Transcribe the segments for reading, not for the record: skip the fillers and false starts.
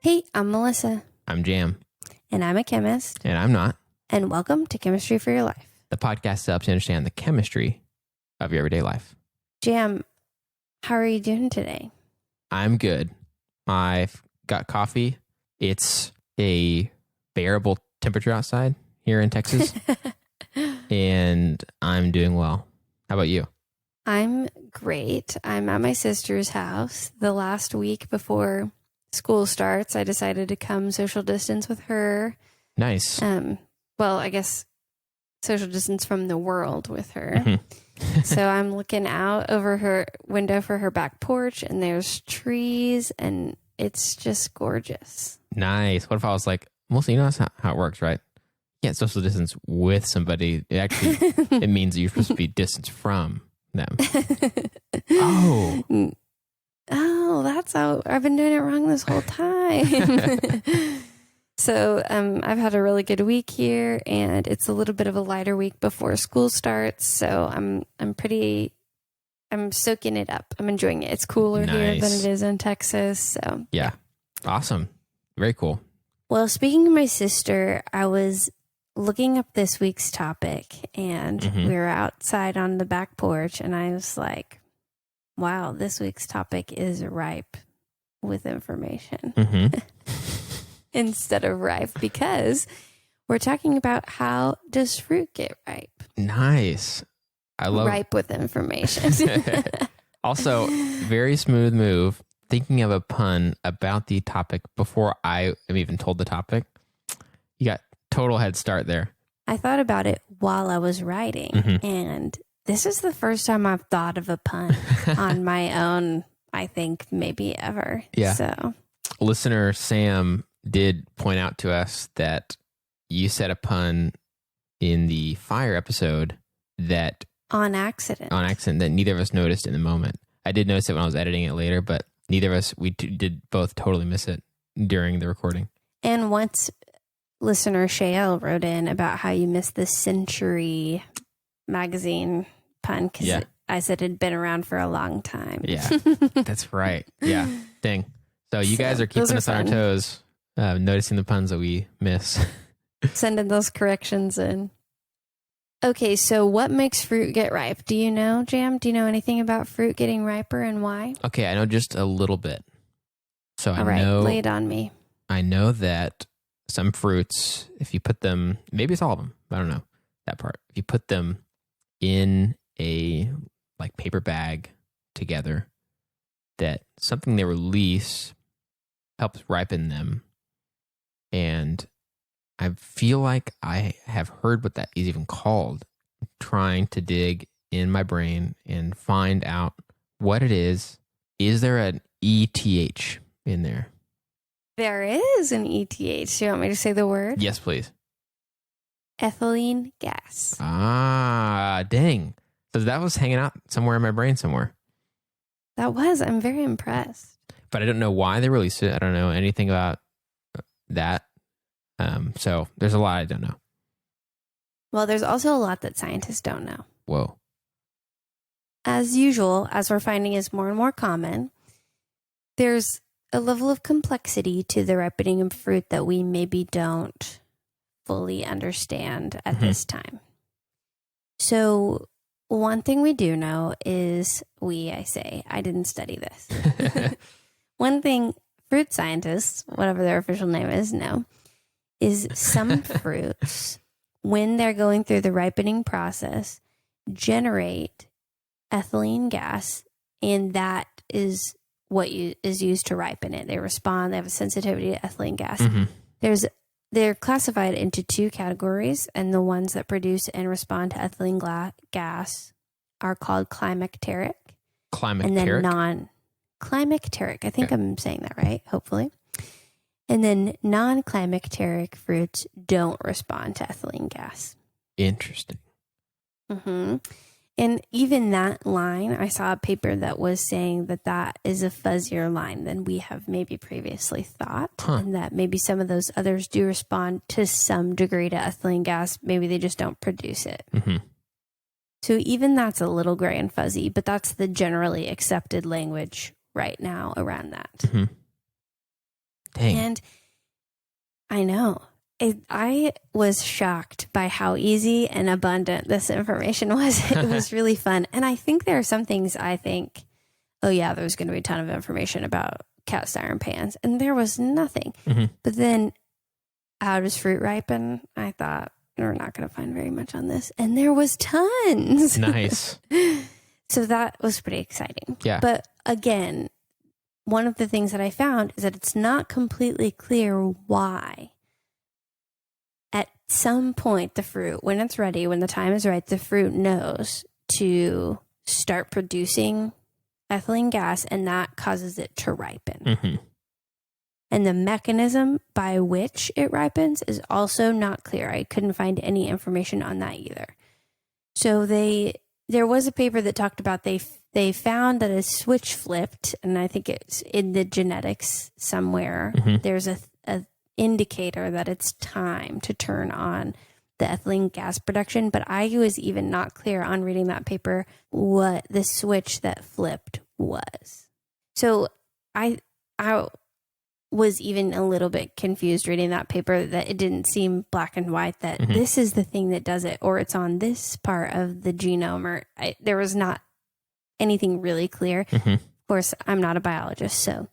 Hey, I'm Melissa. I'm Jam. And I'm a chemist. And I'm not. And welcome to Chemistry for Your Life. The podcast that helps you understand the chemistry of your everyday life. Jam, how are you doing today? I'm good. I've got coffee. It's a bearable temperature outside here in Texas. And I'm doing well. How about you? I'm great. I'm at my sister's house. The last week before school starts, I decided to come social distance with her. Nice. Well, I guess social distance from the world with her. Mm-hmm. So I'm looking out over her window for her back porch, and there's trees, and it's just gorgeous. Nice. What if I was like, Melissa, you know that's how it works, right? You can't social distance with somebody. It actually, it means that you're supposed to be distance from them. Oh, that's how I've been doing it wrong this whole time. So I've had a really good week here, and it's a little bit of a lighter week before school starts. So I'm soaking it up. I'm enjoying it. It's cooler here than it is in Texas. So yeah. Awesome. Very cool. Well, speaking of my sister, I was looking up this week's topic, and we were outside on the back porch, and I was like, wow, this week's topic is ripe with information instead of ripe, because we're talking about how does fruit get ripe? Nice. I love ripe with information. Also, very smooth move. Thinking of a pun about the topic before I am even told the topic. You got total head start there. I thought about it while I was writing, and this is the first time I've thought of a pun on my own, I think, maybe ever. Yeah. So, listener Sam did point out to us that you said a pun in the fire episode that... On accident, that neither of us noticed in the moment. I did notice it when I was editing it later, but neither of us, we did both totally miss it during the recording. And once listener Shael wrote in about how you missed the Century magazine pun because I said it had been around for a long time. Yeah, that's right. Yeah, dang. So you guys are keeping us on our toes, noticing the puns that we miss. Sending those corrections in. Okay, so what makes fruit get ripe? Do you know, Jam? Do you know anything about fruit getting riper and why? Okay, I know just a little bit. So All right, lay it on me. I know that some fruits, if you put them, maybe it's all of them, I don't know that part. If you put them in a like paper bag together, that something they release helps ripen them. And I feel like I have heard what that is even called, trying to dig in my brain and find out what it is. Is there an ETH in there? There is an ETH. Do you want me to say the word? Yes, please. Ethylene gas. Ah, dang. So that was hanging out somewhere in my brain somewhere. That was. I'm very impressed. But I don't know why they released it. I don't know anything about that. So there's a lot I don't know. Well, there's also a lot that scientists don't know. Whoa. As usual, as we're finding is more and more common, there's a level of complexity to the ripening of fruit that we maybe don't fully understand at this time. So one thing we do know is I didn't study this. One thing fruit scientists, whatever their official name is, know is some fruits, when they're going through the ripening process, generate ethylene gas, and that is what is used to ripen it. They have a sensitivity to ethylene gas. They're classified into two categories, and the ones that produce and respond to ethylene gas are called climacteric. Climacteric? And then non-climacteric. I think I'm saying that right, hopefully. And then non-climacteric fruits don't respond to ethylene gas. Interesting. And even that line, I saw a paper that was saying that is a fuzzier line than we have maybe previously thought. And that maybe some of those others do respond to some degree to ethylene gas. Maybe they just don't produce it. So even that's a little gray and fuzzy, but that's the generally accepted language right now around that. Dang. And I know. I was shocked by how easy and abundant this information was. It was really fun. And I think there are some things I think, oh yeah, there's going to be a ton of information about cast iron pans. And there was nothing. Mm-hmm. But then how does fruit ripen? I thought we're not going to find very much on this. And there was tons. Nice. So that was pretty exciting. Yeah. But again, one of the things that I found is that it's not completely clear why. At some point, the fruit, when it's ready, when the time is right, the fruit knows to start producing ethylene gas, and that causes it to ripen. Mm-hmm. And the mechanism by which it ripens is also not clear. I couldn't find any information on that either. So there was a paper that talked about they found that a switch flipped, and I think it's in the genetics somewhere. Mm-hmm. There's a indicator that it's time to turn on the ethylene gas production, but I was even not clear on reading that paper what the switch that flipped was. So I was even a little bit confused reading that paper, that it didn't seem black and white that Mm-hmm. this is the thing that does it, or it's on this part of the genome, or there was not anything really clear. Mm-hmm. Of course, I'm not a biologist, so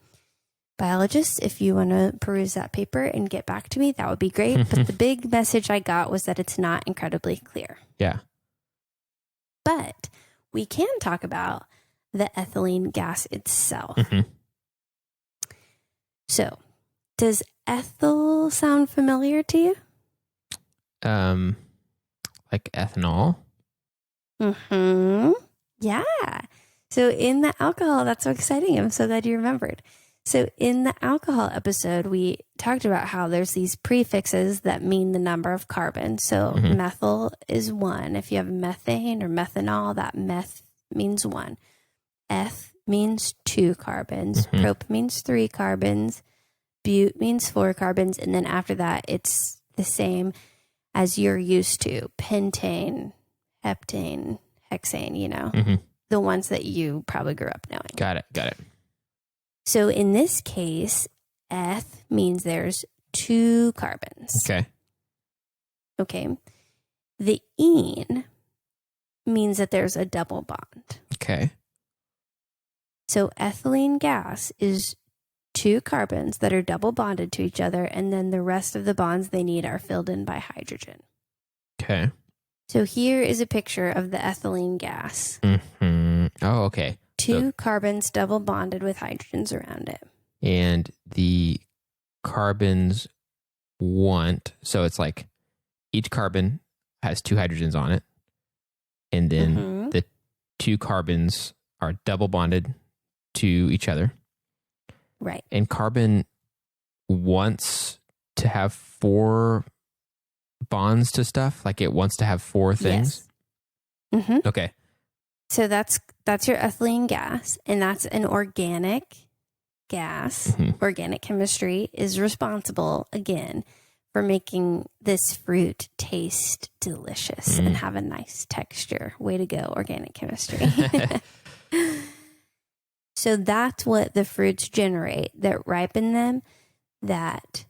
biologists, if you want to peruse that paper and get back to me, that would be great. But the big message I got was that it's not incredibly clear. Yeah. But we can talk about the ethylene gas itself. Mm-hmm. So, does ethyl sound familiar to you? Like ethanol. Mm-hmm. Yeah. So in the alcohol, that's so exciting. I'm so glad you remembered. So in the alcohol episode, we talked about how there's these prefixes that mean the number of carbons. So Mm-hmm. methyl is 1. If you have methane or methanol, that meth means 1. Eth means 2 carbons. Mm-hmm. Prop means 3 carbons. Bute means 4 carbons. And then after that, it's the same as you're used to. Pentane, heptane, hexane, Mm-hmm. the ones that you probably grew up knowing. Got it. So in this case, eth means there's 2 carbons. Okay. The ene means that there's a double bond. Okay. So ethylene gas is 2 carbons that are double bonded to each other, and then the rest of the bonds they need are filled in by hydrogen. Okay. So here is a picture of the ethylene gas. Mm-hmm. Oh, okay. 2 carbons double bonded with hydrogens around it. And the carbons so it's like each carbon has 2 hydrogens on it. And then Mm-hmm. the 2 carbons are double bonded to each other. Right. And carbon wants to have 4 bonds to stuff. Like it wants to have 4 things. Yes. Mm-hmm. Okay. So that's your ethylene gas, and that's an organic gas. Mm-hmm. Organic chemistry is responsible, again, for making this fruit taste delicious and have a nice texture. Way to go, organic chemistry. So that's what the fruits generate that ripen them, that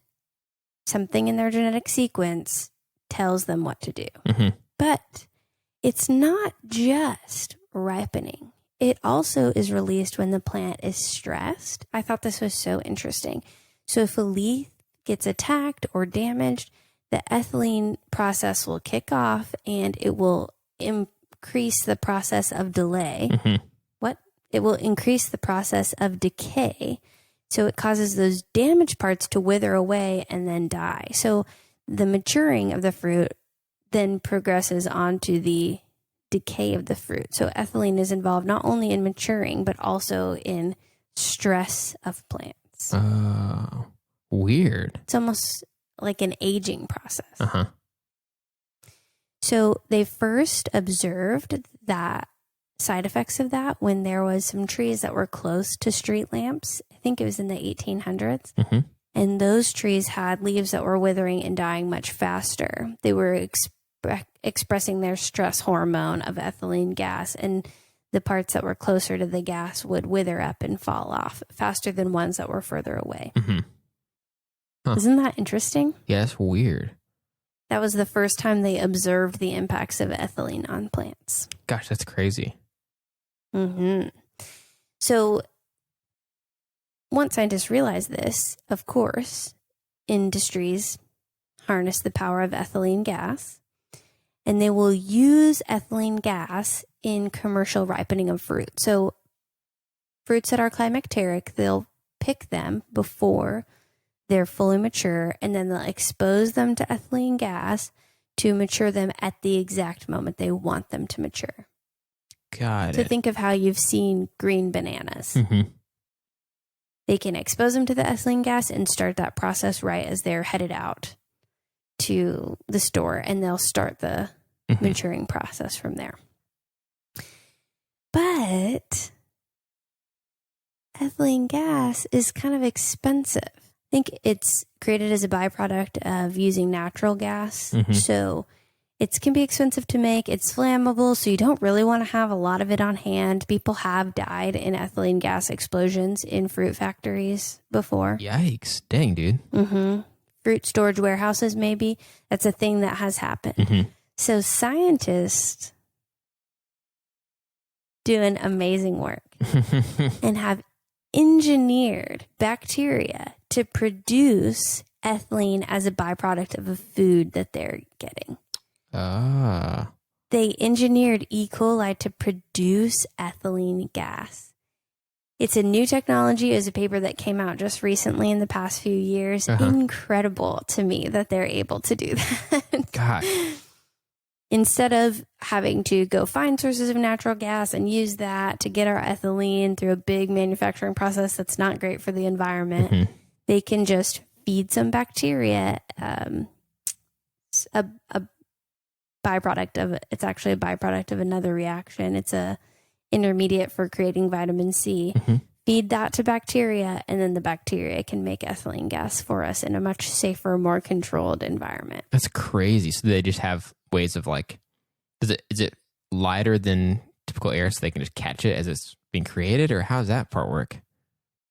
something in their genetic sequence tells them what to do. Mm-hmm. But it's not just ripening. It also is released when the plant is stressed. I thought this was so interesting. So if a leaf gets attacked or damaged, the ethylene process will kick off and it will increase the process of delay. Mm-hmm. It will increase the process of decay. So it causes those damaged parts to wither away and then die. So the maturing of the fruit then progresses onto the decay of the fruit. So ethylene is involved not only in maturing, but also in stress of plants. Oh, weird. It's almost like an aging process. Uh-huh. So they first observed that side effects of that when there was some trees that were close to street lamps. I think it was in the 1800s. Mm-hmm. And those trees had leaves that were withering and dying much faster. They were expressing their stress hormone of ethylene gas, and the parts that were closer to the gas would wither up and fall off faster than ones that were further away. Mm-hmm. Huh. Isn't that interesting? Yeah, that's weird. That was the first time they observed the impacts of ethylene on plants. Gosh, that's crazy. So once scientists realized this, of course, industries harness the power of ethylene gas, and they will use ethylene gas in commercial ripening of fruit. So fruits that are climacteric, they'll pick them before they're fully mature, and then they'll expose them to ethylene gas to mature them at the exact moment they want them to mature. Got So it. think of how you've seen green bananas. Mm-hmm. They can expose them to the ethylene gas and start that process right as they're headed out to the store, and they'll start the maturing process from there. But ethylene gas is kind of expensive. I think it's created as a byproduct of using natural gas. So it can be expensive to make. It's flammable, so you don't really want to have a lot of it on hand. People have died in ethylene gas explosions in fruit factories before. Yikes. Dang, dude. Fruit storage warehouses, maybe. That's a thing that has happened. So scientists doing amazing work and have engineered bacteria to produce ethylene as a byproduct of a food that they're getting. They engineered E. coli to produce ethylene gas. It's a new technology. It was a paper that came out just recently in the past few years. Incredible to me that they're able to do that. God. Instead of having to go find sources of natural gas and use that to get our ethylene through a big manufacturing process that's not great for the environment, they can just feed some bacteria a byproduct of it's actually a byproduct of another reaction. It's a intermediate for creating vitamin C. Feed that to bacteria, and then the bacteria can make ethylene gas for us in a much safer, more controlled environment. That's crazy. So they just have ways of like, is it lighter than typical air so they can just catch it as it's being created, or how does that part work?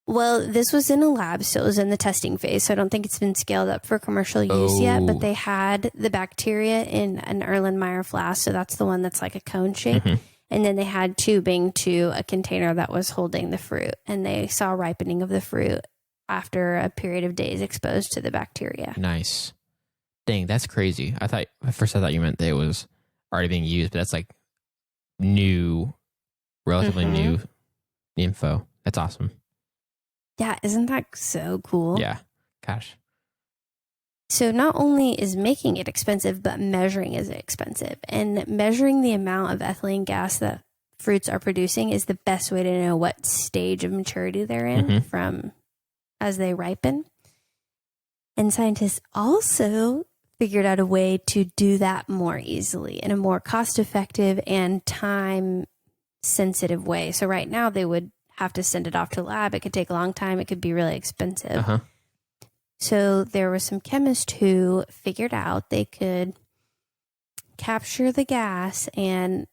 Well, this was in a lab, so it was in the testing phase. So I don't think it's been scaled up for commercial use yet, but they had the bacteria in an Erlenmeyer flask. So that's the one that's like a cone shape. And then they had tubing to a container that was holding the fruit, and they saw ripening of the fruit after a period of days exposed to the bacteria. Nice. Dang, that's crazy. At first I thought you meant that it was already being used, but that's like new, relatively new info. That's awesome. Yeah, isn't that so cool? Yeah. Gosh. So not only is making it expensive, but measuring is expensive. And measuring the amount of ethylene gas that fruits are producing is the best way to know what stage of maturity they're in from as they ripen. And scientists also figured out a way to do that more easily in a more cost-effective and time-sensitive way. So right now they would have to send it off to a lab. It could take a long time. It could be really expensive. So there was some chemists who figured out they could capture the gas and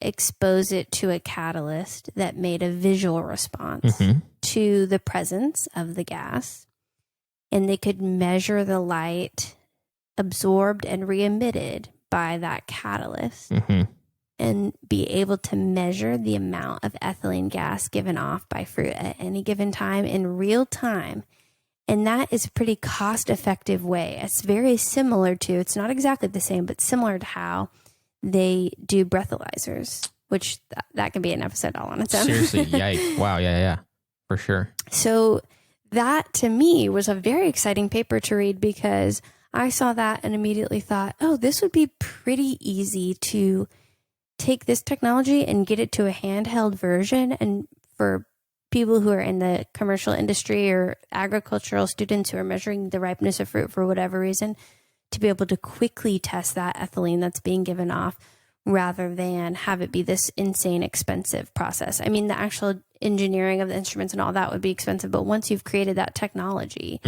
expose it to a catalyst that made a visual response to the presence of the gas. And they could measure the light absorbed and re-emitted by that catalyst and be able to measure the amount of ethylene gas given off by fruit at any given time in real time. And that is a pretty cost-effective way. It's very similar to, it's not exactly the same, but similar to how they do breathalyzers, which that can be an episode all on its own. Seriously, yikes. Wow, yeah, for sure. So that, to me, was a very exciting paper to read because I saw that and immediately thought, oh, this would be pretty easy to take this technology and get it to a handheld version, and for people who are in the commercial industry or agricultural students who are measuring the ripeness of fruit for whatever reason, to be able to quickly test that ethylene that's being given off rather than have it be this insane expensive process. I mean, the actual engineering of the instruments and all that would be expensive, but once you've created that technology,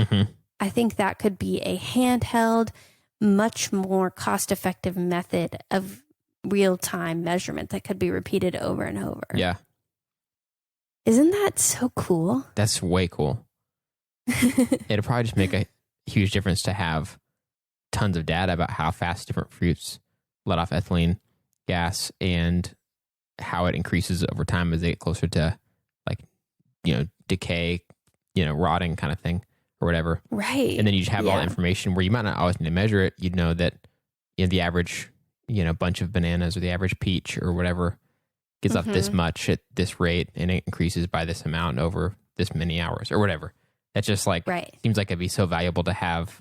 I think that could be a handheld, much more cost-effective method of real-time measurement that could be repeated over and over. Yeah. Isn't that so cool? That's way cool. It'd probably just make huge difference to have tons of data about how fast different fruits let off ethylene gas and how it increases over time as they get closer to like, decay, rotting kind of thing or whatever. Right. And then you just have all the information where you might not always need to measure it. You'd know that the average, bunch of bananas or the average peach or whatever gets off this much at this rate and it increases by this amount over this many hours or whatever. That's just like, seems like it'd be so valuable to have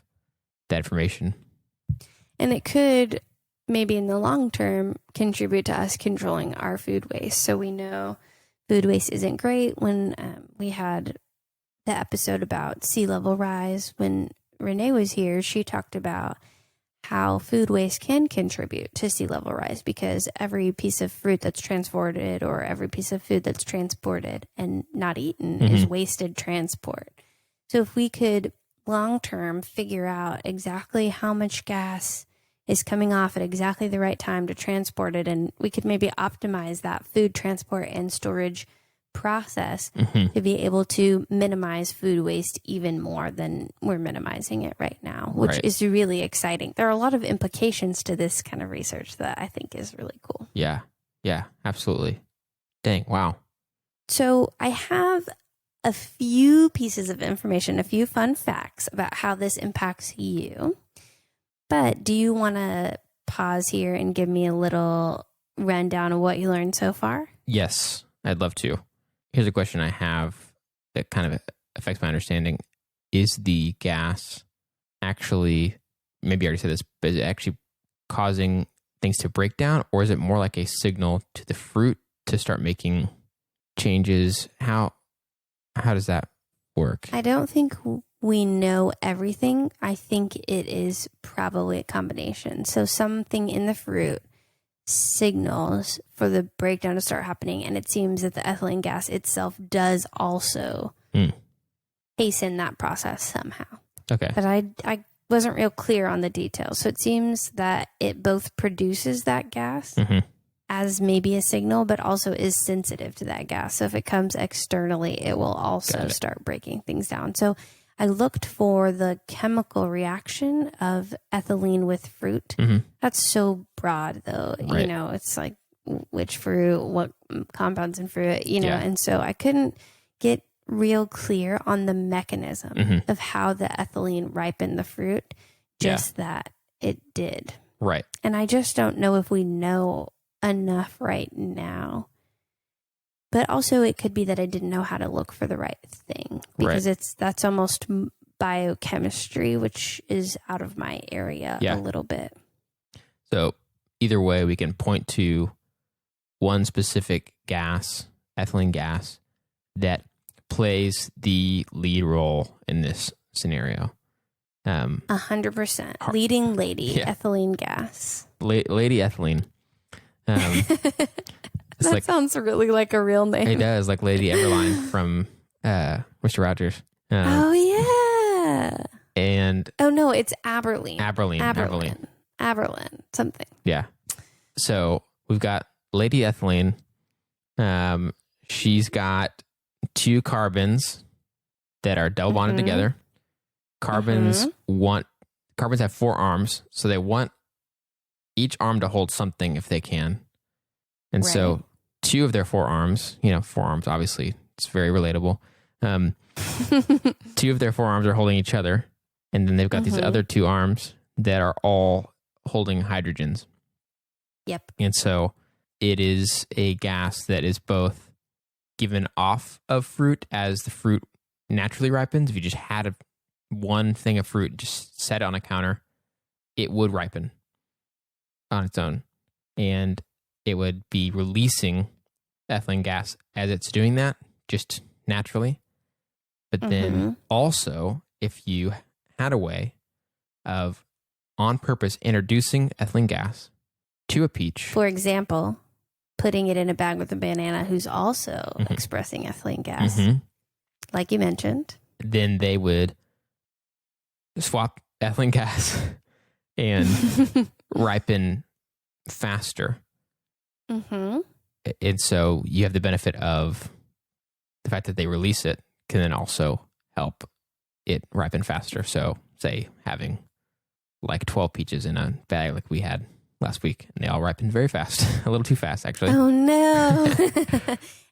that information. And it could maybe in the long term contribute to us controlling our food waste. So we know food waste isn't great. When we had the episode about sea level rise, when Renee was here, she talked about how food waste can contribute to sea level rise because every piece of fruit that's transported or every piece of food that's transported and not eaten is wasted transport. So if we could long term figure out exactly how much gas is coming off at exactly the right time to transport it, and we could maybe optimize that food transport and storage process to be able to minimize food waste even more than we're minimizing it right now, which is really exciting. There are a lot of implications to this kind of research that I think is really cool. Yeah, absolutely. Dang, wow. So I have a few pieces of information, a few fun facts about how this impacts you. But do you want to pause here and give me a little rundown of what you learned so far? Yes, I'd love to. Here's a question I have that kind of affects my understanding. Is the gas actually, maybe I already said this, but is it actually causing things to break down, or is it more like a signal to the fruit to start making changes? How does that work? I don't think we know everything. I think it is probably a combination. So something in the fruit signals for the breakdown to start happening, and it seems that the ethylene gas itself does also hasten that process somehow. Okay. But I wasn't real clear on the details. So it seems that it both produces that gas as maybe a signal, but also is sensitive to that gas. So if it comes externally, it will also start breaking things down. So I looked for the chemical reaction of ethylene with fruit. That's so broad, though. Right. It's like which fruit, what compounds in fruit, and so I couldn't get real clear on the mechanism of how the ethylene ripened the fruit, just that it did. Right. And I just don't know if we know enough right now. But also it could be that I didn't know how to look for the right thing because that's almost biochemistry, which is out of my area a little bit. So either way, we can point to one specific gas, ethylene gas, that plays the lead role in this scenario. 100%. Leading lady, ethylene gas. Lady ethylene. That sounds really like a real name. It does, like Lady Everline from Mr. Rogers. Oh, yeah. And oh, no, it's Aberline. Aberline. Something. Yeah. So we've got Lady Ethylene. She's got 2 carbons that are double bonded together. Carbons have 4 arms, so they want each arm to hold something if they can. And so 2 of their 4 arms, 4 arms, obviously, it's very relatable. 2 of their 4 arms are holding each other. And then they've got these other 2 arms that are all holding hydrogens. Yep. And so it is a gas that is both given off of fruit as the fruit naturally ripens. If you just had one thing of fruit, just set it on a counter, it would ripen on its own. And it would be releasing ethylene gas as it's doing that, just naturally. But then also, if you had a way of on purpose introducing ethylene gas to a peach. For example, putting it in a bag with a banana who's also expressing ethylene gas, like you mentioned. Then they would swap ethylene gas and ripen faster. And so you have the benefit of the fact that they release it can then also help it ripen faster. So say, having like 12 peaches in a bag like we had last week, and they all ripened very fast. A little too fast, actually. Oh, no.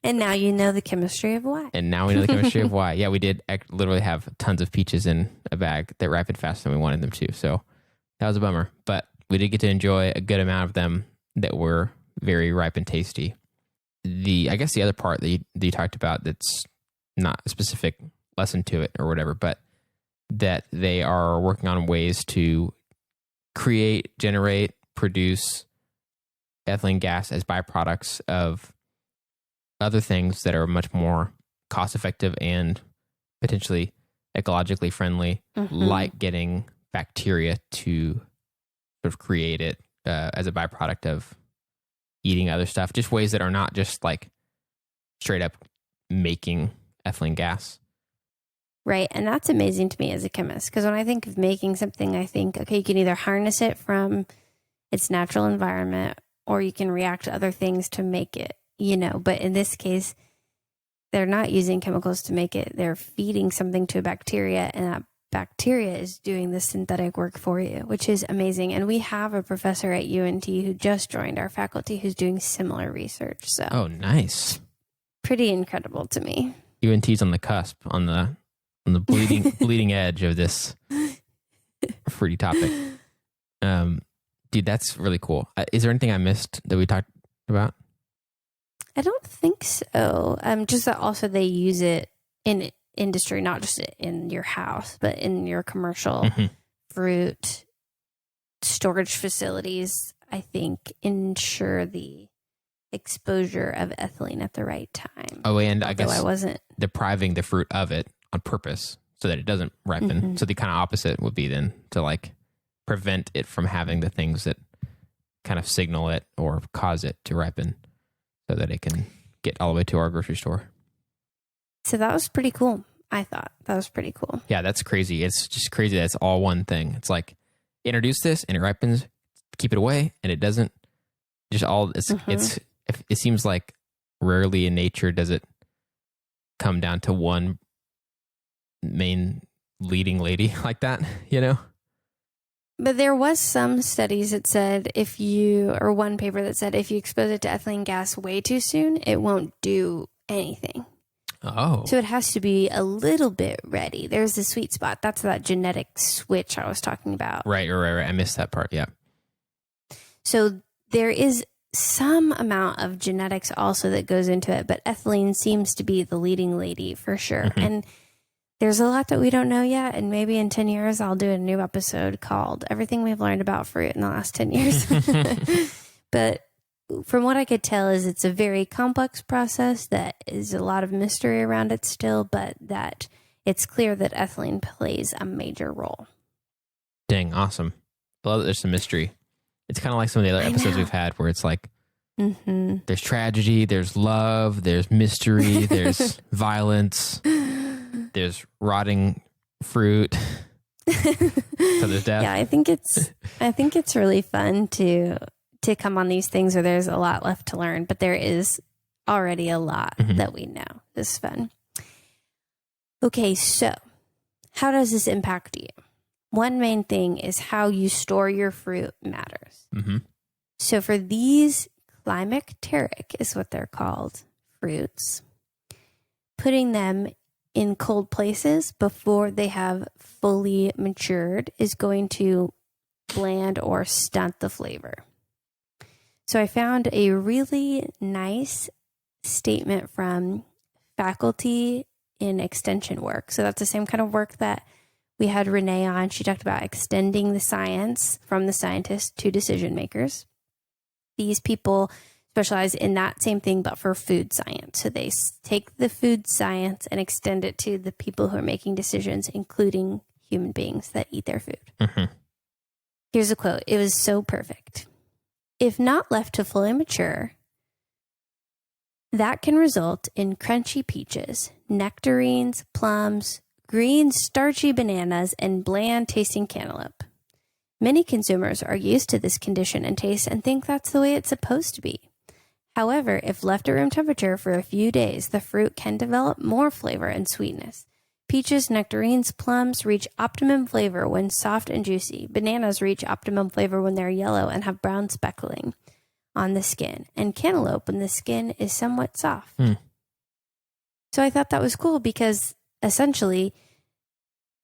And now you know the chemistry of why. And now we know the chemistry of why. Yeah, we did literally have tons of peaches in a bag that ripened faster than we wanted them to. So that was a bummer. But we did get to enjoy a good amount of them that were very ripe and tasty. I guess the other part that you talked about that's not a specific lesson to it or whatever, but that they are working on ways to create, generate, produce ethylene gas as byproducts of other things that are much more cost effective and potentially ecologically friendly, like getting bacteria to sort of create it as a byproduct of eating other stuff. Just ways that are not just like straight up making ethylene gas. Right. And that's amazing to me as a chemist, because when I think of making something, I think, okay, you can either harness it from its natural environment or you can react to other things to make it, but in this case, they're not using chemicals to make it. They're feeding something to a bacteria, and that bacteria is doing the synthetic work for you, which is amazing. And we have a professor at UNT who just joined our faculty who's doing similar research. So, oh, nice. Pretty incredible to me. UNT's on the cusp, on the bleeding edge of this fruity topic. Dude, that's really cool. Is there anything I missed that we talked about? I don't think so. Just that also they use it in industry, not just in your house, but in your commercial fruit storage facilities, I think ensure the exposure of ethylene at the right time. Oh, and I guess I wasn't depriving the fruit of it on purpose so that it doesn't ripen. So the kind of opposite would be then to like prevent it from having the things that kind of signal it or cause it to ripen so that it can get all the way to our grocery store. So that was pretty cool. I thought that was pretty cool. Yeah, that's crazy. It's just crazy that it's all one thing. It's like introduce this and it ripens, keep it away, and it doesn't. Just all it seems like rarely in nature does it come down to one main leading lady like that, But there was some studies that said one paper that said if you expose it to ethylene gas way too soon, it won't do anything. Oh. So it has to be a little bit ready. There's the sweet spot. That's that genetic switch I was talking about. Right. I missed that part. Yeah. So there is some amount of genetics also that goes into it, but ethylene seems to be the leading lady for sure. And there's a lot that we don't know yet. And maybe in 10 years, I'll do a new episode called Everything We've Learned About Fruit in the Last 10 Years. But from what I could tell is it's a very complex process that is a lot of mystery around it still, but that it's clear that ethylene plays a major role. Dang, awesome. I love that there's some mystery. It's kind of like some of the other episodes we've had where it's like, there's tragedy, there's love, there's mystery, there's violence, there's rotting fruit. So there's death. Yeah, I think it's really fun to come on these things where there's a lot left to learn, but there is already a lot that we know. This is fun. Okay, so how does this impact you? One main thing is how you store your fruit matters. So for these climacteric is what they're called, fruits, putting them in cold places before they have fully matured is going to bland or stunt the flavor. So I found a really nice statement from faculty in extension work. So that's the same kind of work that we had Renee on. She talked about extending the science from the scientists to decision makers. These people specialize in that same thing, but for food science. So they take the food science and extend it to the people who are making decisions, including human beings that eat their food. Here's a quote. It was so perfect. If not left to fully mature, that can result in crunchy peaches, nectarines, plums, green starchy bananas, and bland tasting cantaloupe. Many consumers are used to this condition and taste and think that's the way it's supposed to be. However, if left at room temperature for a few days, the fruit can develop more flavor and sweetness. peaches, nectarines, plums reach optimum flavor when soft and juicy. Bananas reach optimum flavor when they're yellow and have brown speckling on the skin. And cantaloupe when the skin is somewhat soft. So I thought that was cool because essentially,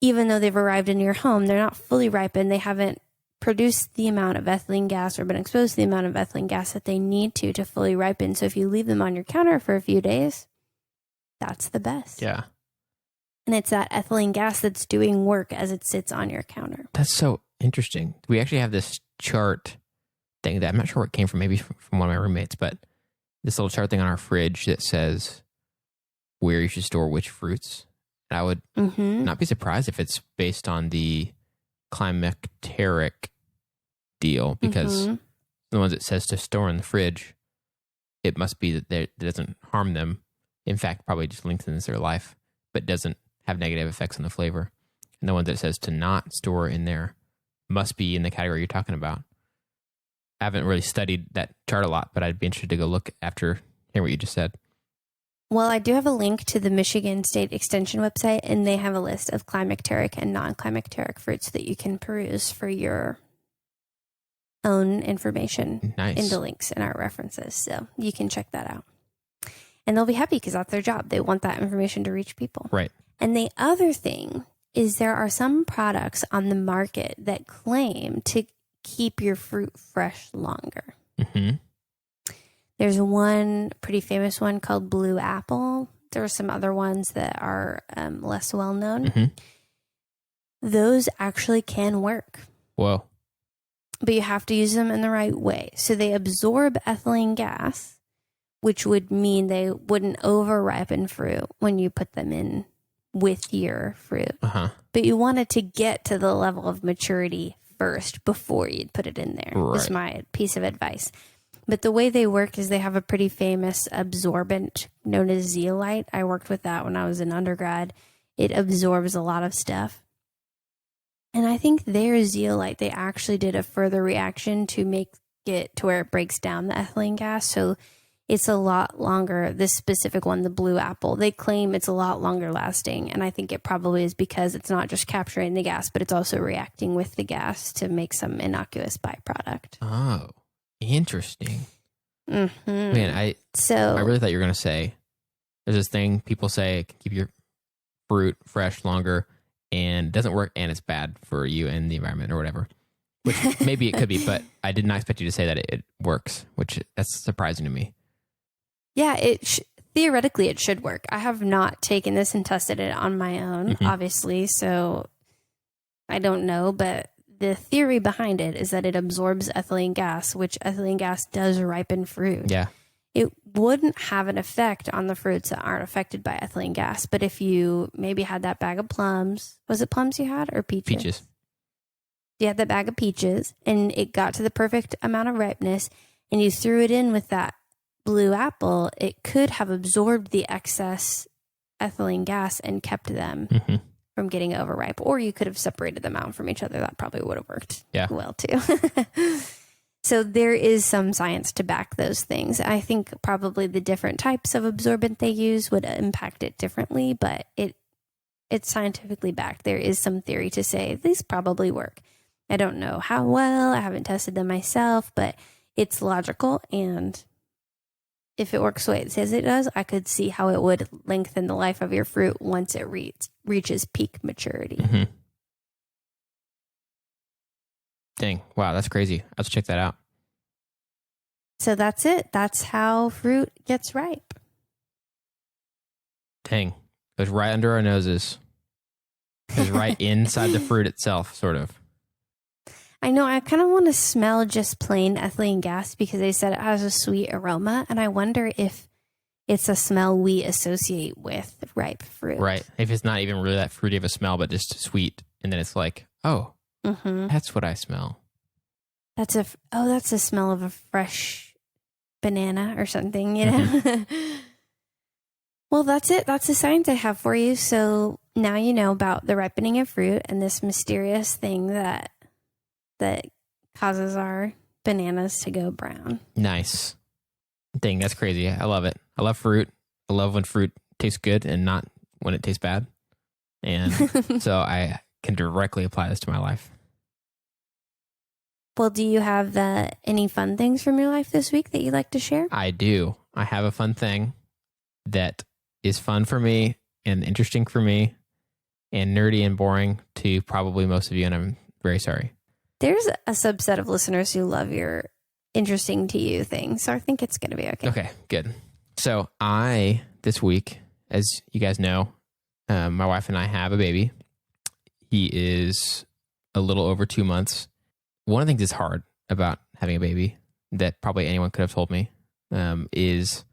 even though they've arrived in your home, they're not fully ripened. They haven't produced the amount of ethylene gas or been exposed to the amount of ethylene gas that they need to fully ripen. So if you leave them on your counter for a few days, that's the best. Yeah. And it's that ethylene gas that's doing work as it sits on your counter. That's so interesting. We actually have this chart thing that I'm not sure where it came from, maybe from one of my roommates, but this little chart thing on our fridge that says where you should store which fruits. And I would not be surprised if it's based on the climacteric deal, because the ones it says to store in the fridge, it must be that it doesn't harm them. In fact, probably just lengthens their life, but doesn't have negative effects on the flavor. And the one that says to not store in there must be in the category you're talking about. I haven't really studied that chart a lot, but I'd be interested to go look after hearing what you just said. Well, I do have a link to the Michigan State Extension website, and they have a list of climacteric and non-climacteric fruits that you can peruse for your own information. Nice. In the links in our references. So you can check that out. And they'll be happy because that's their job. They want that information to reach people. Right. And the other thing is there are some products on the market that claim to keep your fruit fresh longer. There's one pretty famous one called Blue Apple. There are some other ones that are less well known. Those actually can work. Whoa. But you have to use them in the right way. So they absorb ethylene gas, which would mean they wouldn't over ripen fruit when you put them in with your fruit. But you wanted to get to the level of maturity first before you'd put it in there. Right. Is my piece of advice. But the way they work is they have a pretty famous absorbent known as zeolite. I worked with that when I was in undergrad. It absorbs a lot of stuff. And I think their zeolite, they actually did a further reaction to make it to where it breaks down the ethylene gas. So it's a lot longer. This specific one, the Blue Apple, they claim it's a lot longer lasting. And I think it probably is because it's not just capturing the gas, but it's also reacting with the gas to make some innocuous byproduct. Oh, interesting. Man, I really thought you were going to say, there's this thing people say, it can keep your fruit fresh longer, and it doesn't work, and it's bad for you and the environment or whatever. Which maybe it could be, but I did not expect you to say that it works, which that's surprising to me. Yeah, theoretically it should work. I have not taken this and tested it on my own, obviously, so I don't know, but the theory behind it is that it absorbs ethylene gas, which ethylene gas does ripen fruit. Yeah. It wouldn't have an effect on the fruits that aren't affected by ethylene gas, but if you maybe had that bag of plums, was it plums you had or peaches? Peaches. You had that bag of peaches and it got to the perfect amount of ripeness and you threw it in with that Blue Apple, it could have absorbed the excess ethylene gas and kept them from getting overripe. Or you could have separated them out from each other. That probably would have worked well too. So there is some science to back those things. I think probably the different types of absorbent they use would impact it differently, but it's scientifically backed. There is some theory to say these probably work. I don't know how well. I haven't tested them myself, but it's logical. And if it works the way it says it does, I could see how it would lengthen the life of your fruit once it reaches peak maturity. Dang. Wow, that's crazy. Let's check that out. So that's it. That's how fruit gets ripe. Dang. It was right under our noses. It was right inside the fruit itself, sort of. I know. I kind of want to smell just plain ethylene gas because they said it has a sweet aroma. And I wonder if it's a smell we associate with ripe fruit. Right. If it's not even really that fruity of a smell, but just sweet. And then it's like, oh, that's what I smell. That's a smell of a fresh banana or something, you know? Well, that's it. That's the science I have for you. So now you know about the ripening of fruit and this mysterious thing that causes our bananas to go brown. Nice. Dang, that's crazy. I love it. I love fruit. I love when fruit tastes good and not when it tastes bad. And so I can directly apply this to my life. Well, do you have any fun things from your life this week that you'd like to share? I do. I have a fun thing that is fun for me and interesting for me and nerdy and boring to probably most of you, and I'm very sorry. There's a subset of listeners who love your interesting to you thing, so I think it's going to be okay. Okay, good. So this week, as you guys know, my wife and I have a baby. He is a little over 2 months. One of the things that's hard about having a baby that probably anyone could have told me is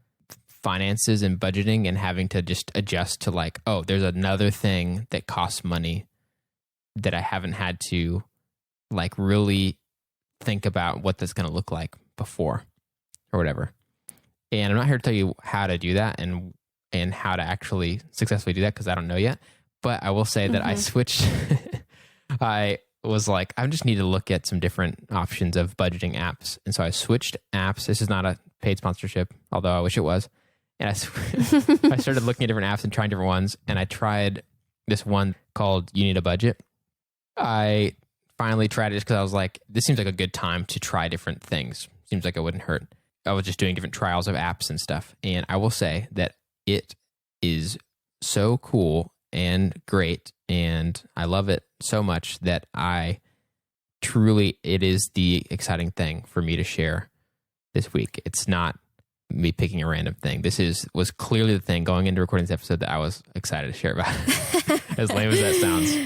finances and budgeting and having to just adjust to like, oh, there's another thing that costs money that I haven't had to like really think about what that's going to look like before or whatever. And I'm not here to tell you how to do that and how to actually successfully do that because I don't know yet. But I will say that I switched. I was like, I just need to look at some different options of budgeting apps. And so I switched apps. This is not a paid sponsorship, although I wish it was. And I started looking at different apps and trying different ones. And I tried this one called You Need a Budget. I finally tried it just because I was like, this seems like a good time to try different things. Seems like it wouldn't hurt. I was just doing different trials of apps and stuff. And I will say that it is so cool and great. And I love it so much that it is the exciting thing for me to share this week. It's not me picking a random thing. This was clearly the thing going into recording this episode that I was excited to share about. As lame as that sounds.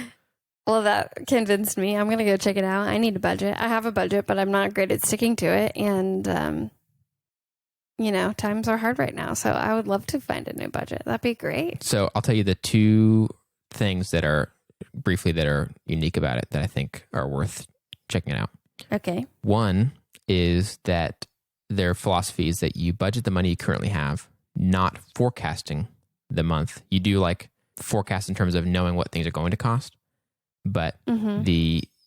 Well, that convinced me. I'm going to go check it out. I need a budget. I have a budget, but I'm not great at sticking to it. And, times are hard right now. So I would love to find a new budget. That'd be great. So I'll tell you the two things that are unique about it that I think are worth checking out. Okay. One is that their philosophy is that you budget the money you currently have, not forecasting the month. You do like forecast in terms of knowing what things are going to cost, but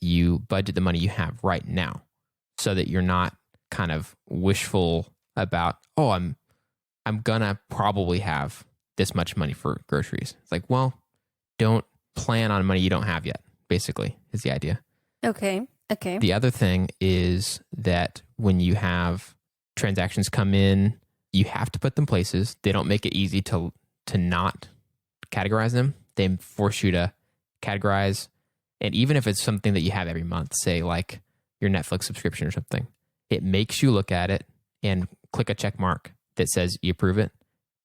you budget the money you have right now so that you're not kind of wishful about, oh, I'm gonna probably have this much money for groceries. It's like, well, don't plan on money you don't have yet, basically, is the idea. Okay. The other thing is that when you have transactions come in, you have to put them places. They don't make it easy to not categorize them. They force you to categorize. And even if it's something that you have every month, say like your Netflix subscription or something, it makes you look at it and click a check mark that says you approve it.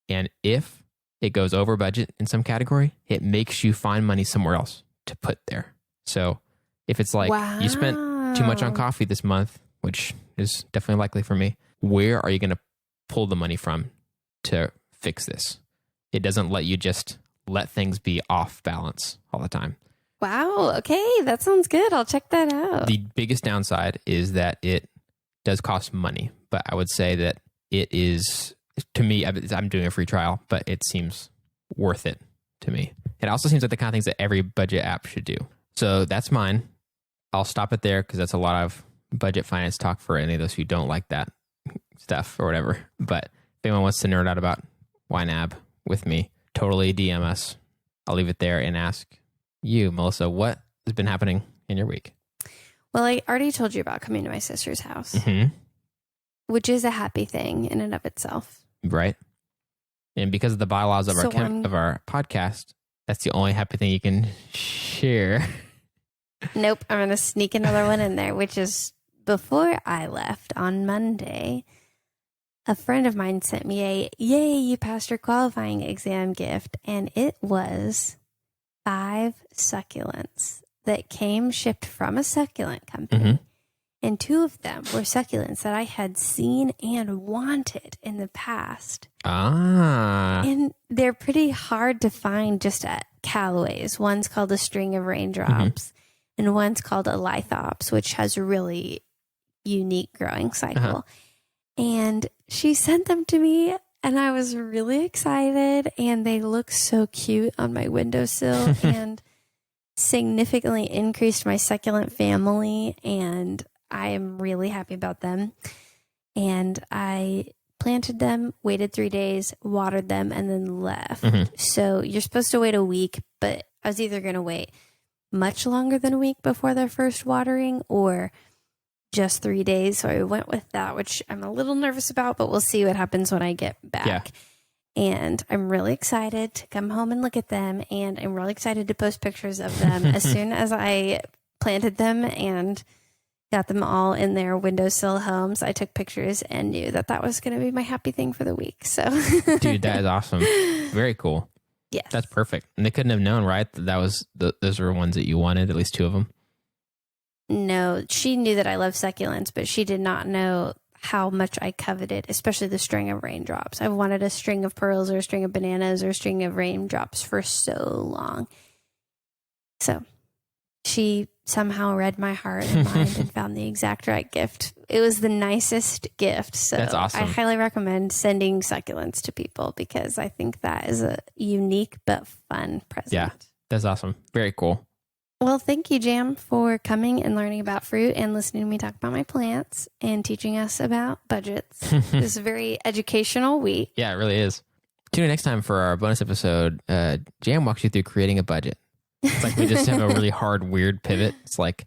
And if it goes over budget in some category, it makes you find money somewhere else to put there. So if it's like you spent too much on coffee this month, which is definitely likely for me, where are you going to pull the money from to fix this? It doesn't let you just let things be off balance all the time. Wow. Okay. That sounds good. I'll check that out. The biggest downside is that it does cost money, but I would say that it is, to me, I'm doing a free trial, but it seems worth it to me. It also seems like the kind of things that every budget app should do. So that's mine. I'll stop it there because that's a lot of budget finance talk for any of those who don't like that stuff or whatever. But if anyone wants to nerd out about YNAB with me, totally DM us. I'll leave it there and ask you, Melissa, what has been happening in your week? Well, I already told you about coming to my sister's house, which is a happy thing in and of itself. Right. And because of the bylaws of our podcast, that's the only happy thing you can share. Nope. I'm going to sneak another one in there, which is before I left on Monday, a friend of mine sent me a yay, you passed your qualifying exam gift. And it was 5 succulents that came shipped from a succulent company. And 2 of them were succulents that I had seen and wanted in the past. And they're pretty hard to find just at Callaway's. One's called a string of raindrops and one's called a lithops, which has a really unique growing cycle. And she sent them to me and I was really excited, and they look so cute on my windowsill and significantly increased my succulent family, and I am really happy about them. And I planted them, waited 3 days, watered them, and then left. So you're supposed to wait a week, but I was either going to wait much longer than a week before their first watering or just 3 days. So I went with that, which I'm a little nervous about, but we'll see what happens when I get back. Yeah. And I'm really excited to come home and look at them. And I'm really excited to post pictures of them as soon as I planted them and got them all in their windowsill homes. I took pictures and knew that that was going to be my happy thing for the week. So, Dude, that is awesome. Very cool. Yes. That's perfect. And they couldn't have known, right? That was those were ones that you wanted, at least 2 of them. No, she knew that I love succulents, but she did not know how much I coveted, especially the string of raindrops. I've wanted a string of pearls or a string of bananas or a string of raindrops for so long. So she somehow read my heart and mind and found the exact right gift. It was the nicest gift. So that's awesome. I highly recommend sending succulents to people because I think that is a unique but fun present. Yeah, that's awesome. Very cool. Well, thank you, Jam, for coming and learning about fruit and listening to me talk about my plants and teaching us about budgets. It's a very educational week. Yeah, it really is. Tune in next time for our bonus episode. Jam walks you through creating a budget. It's like we just have a really hard, weird pivot. It's like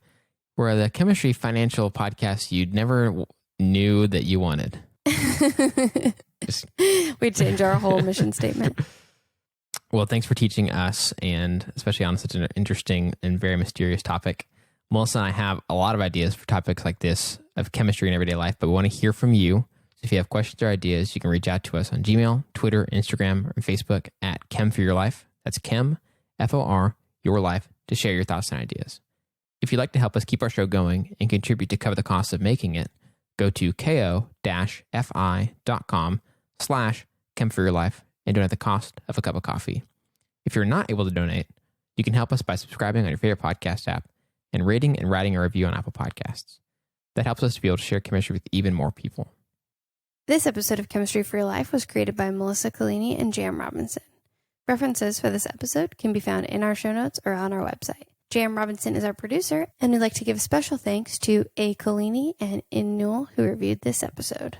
we're the chemistry financial podcast you never knew that you wanted. We change our whole mission statement. Well, thanks for teaching us, and especially on such an interesting and very mysterious topic. Melissa and I have a lot of ideas for topics like this of chemistry in everyday life, but we want to hear from you. So if you have questions or ideas, you can reach out to us on Gmail, Twitter, Instagram, or Facebook at Chem for Your Life. That's Chem, F-O-R, Your Life, to share your thoughts and ideas. If you'd like to help us keep our show going and contribute to cover the cost of making it, go to ko-fi.com/Chem for Your Life and donate the cost of a cup of coffee. If you're not able to donate, you can help us by subscribing on your favorite podcast app and rating and writing a review on Apple Podcasts. That helps us to be able to share chemistry with even more people. This episode of Chemistry for Your Life was created by Melissa Collini and Jam Robinson. References for this episode can be found in our show notes or on our website. Jam Robinson is our producer, and we'd like to give special thanks to A. Collini and In Newell who reviewed this episode.